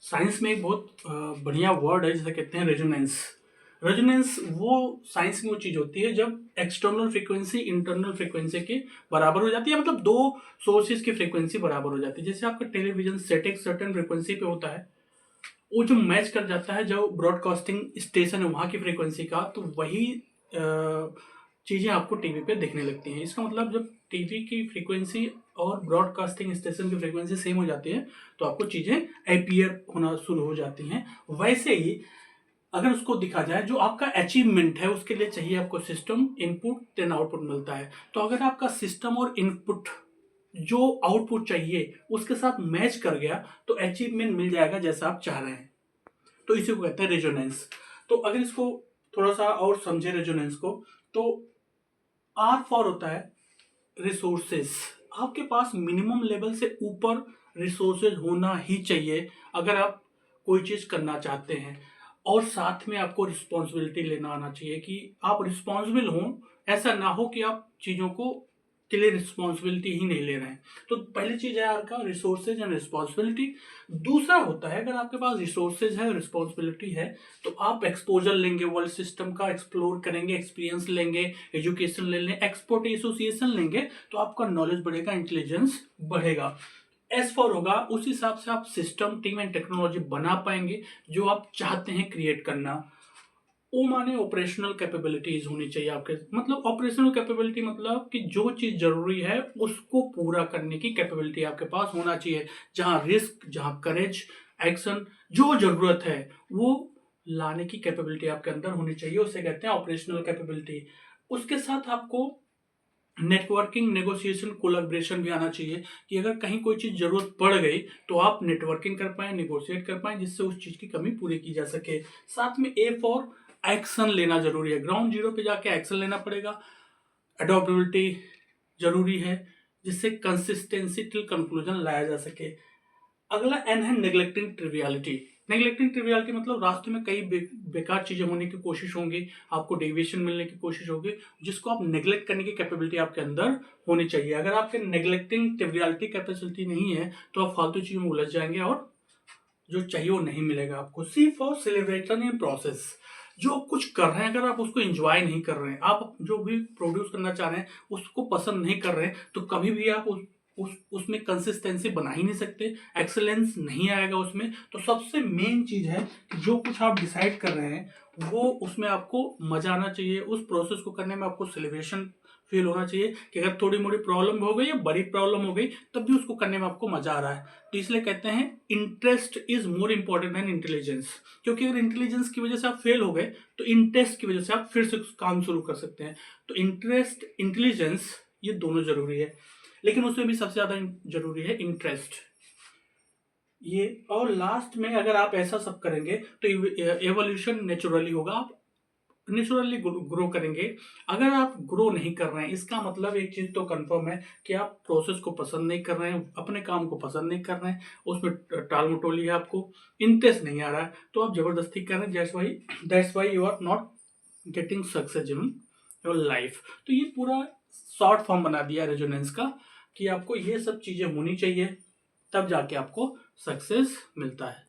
Science में एक बहुत बढ़िया वर्ड है जिसे कहते हैं रेजोनेंस। रेजोनेंस वो साइंस में वो चीज होती है जब एक्सटर्नल फ्रीक्वेंसी इंटरनल फ्रीक्वेंसी के बराबर हो जाती है, मतलब दो सोर्सेज की फ्रीक्वेंसी बराबर हो जाती है। जैसे आपका टेलीविजन सेट एक सर्टेन फ्रीक्वेंसी पे होता है, वो जो मैच कर जाता है जो ब्रॉडकास्टिंग स्टेशन है वहां की फ्रीक्वेंसी का, तो वही चीजें आपको टीवी पे देखने लगती हैं। इसका मतलब जब टीवी की फ्रीक्वेंसी और ब्रॉडकास्टिंग स्टेशन की फ्रीक्वेंसी सेम हो जाती है तो आपको चीजें अपीयर होना शुरू हो जाती हैं। वैसे ही अगर उसको दिखा जाए, जो आपका अचीवमेंट है उसके लिए चाहिए आपको सिस्टम, इनपुट देन आउटपुट मिलता है। तो अगर आपका सिस्टम और इनपुट जो आउटपुट चाहिए उसके साथ मैच कर गया तो अचीवमेंट मिल जाएगा जैसा आप चाह रहे हैं। तो इसी को कहते हैं रेजोनेंस। तो अगर इसको थोड़ा सा और समझे रेजोनेंस को, तो आर फॉर होता है रिसोर्सेस। आपके पास मिनिमम लेवल से ऊपर रिसोर्सेज होना ही चाहिए अगर आप कोई चीज करना चाहते हैं। और साथ में आपको रिस्पॉन्सिबिलिटी लेना आना चाहिए कि आप रिस्पॉन्सिबल हो। ऐसा ना हो कि आप चीजों को के लिए रिस्पॉन्सिबिलिटी ही नहीं ले रहे हैं। तो पहली चीज है आपका रिसोर्सेज एंड रिस्पॉन्सिबिलिटी। दूसरा होता है अगर आपके पास रिसोर्सेज है, रिस्पॉन्सिबिलिटी है, तो आप एक्सपोजर लेंगे, वर्ल्ड सिस्टम का एक्सप्लोर करेंगे, एक्सपीरियंस लेंगे, एजुकेशन ले लें, एक्सपोर्ट एसोसिएशन लेंगे, तो आपका नॉलेज बढ़ेगा, इंटेलिजेंस बढ़ेगा। एस फॉर होगा उस हिसाब से आप सिस्टम, टीम एंड टेक्नोलॉजी बना पाएंगे जो आप चाहते हैं क्रिएट करना। ओ माने ऑपरेशनल कैपेबिलिटीज होनी चाहिए आपके, मतलब ऑपरेशनल कैपेबिलिटी मतलब कि जो चीज जरूरी है उसको पूरा करने की कैपेबिलिटी आपके पास होना चाहिए। जहां रिस्क, जहां करेज, एक्शन, जो जरूरत है वो लाने की कैपेबिलिटी आपके अंदर होनी चाहिए, उसे कहते हैं ऑपरेशनल कैपेबिलिटी। उसके साथ आपको नेटवर्किंग, नेगोशिएशन, कोलैबोरेशन भी आना चाहिए कि अगर कहीं कोई चीज जरूरत पड़ गई तो आप नेटवर्किंग कर पाए, नेगोशिएट कर पाए, जिससे उस चीज की कमी पूरी की जा सके। साथ में ए फॉर एक्शन लेना जरूरी है। ग्राउंड जीरो पे जाके एक्शन लेना पड़ेगा। अडॉप्टेबिलिटी जरूरी है जिससे कंसिस्टेंसी टिल कंक्लूजन लाया जा सके। अगला एन है नेग्लेक्टिंग ट्रिवियलिटी। नेग्लेक्टिंग ट्रिवियलिटी मतलब रास्ते में कई बेकार चीजें होने की कोशिश होंगी, आपको डेविएशन मिलने की कोशिश होगी, जिसको आप नेग्लेक्ट करने की कैपेबिलिटी आपके अंदर होनी चाहिए। अगर आपके नेग्लेक्टिंग ट्रिवियलिटी कैपेसिटी नहीं है तो आप फालतू चीजों में उलझ जाएंगे और जो चाहिए वो नहीं मिलेगा आपको। सी फॉर सेलिब्रेशन इन प्रोसेस। जो कुछ कर रहे हैं अगर आप उसको एंजॉय नहीं कर रहे हैं, आप जो भी प्रोड्यूस करना चाह रहे हैं उसको पसंद नहीं कर रहे हैं, तो कभी भी आप उसमें कंसिस्टेंसी बना ही नहीं सकते, एक्सेलेंस नहीं आएगा उसमें। तो सबसे मेन चीज है कि जो कुछ आप डिसाइड कर रहे हैं वो उसमें आपको मजा आना चाहिए, उस प्रोसेस को करने में आपको सेलिब्रेशन फील होना चाहिए कि अगर थोड़ी मोड़ी प्रॉब्लम हो गई या बड़ी प्रॉब्लम हो गई तब भी उसको करने में आपको मजा आ रहा है। तो इसलिए कहते हैं interest is more important than intelligence. क्योंकि अगर इंटेलिजेंस की वजह से आप फेल हो गए तो इंटरेस्ट की वजह से आप फिर से काम शुरू कर सकते हैं। तो इंटरेस्ट, इंटेलिजेंस, ये दोनों जरूरी है, लेकिन उसमें भी सबसे ज्यादा जरूरी है इंटरेस्ट। ये और लास्ट में अगर आप ऐसा सब करेंगे तो एवोल्यूशन नेचुरली होगा, आप नेचुरली ग्रो करेंगे। अगर आप ग्रो नहीं कर रहे हैं इसका मतलब एक चीज तो कंफर्म है कि आप प्रोसेस को पसंद नहीं कर रहे हैं, अपने काम को पसंद नहीं कर रहे हैं, उसमें टाल मटोली है, आपको इंटरेस्ट नहीं आ रहा है, तो आप जबरदस्ती कर रहे हैं। That's why you are not getting success in your life. तो ये पूरा शॉर्ट फॉर्म बना दिया रेजोनेंस का कि आपको ये सब चीजें होनी चाहिए तब जाके आपको सक्सेस मिलता है।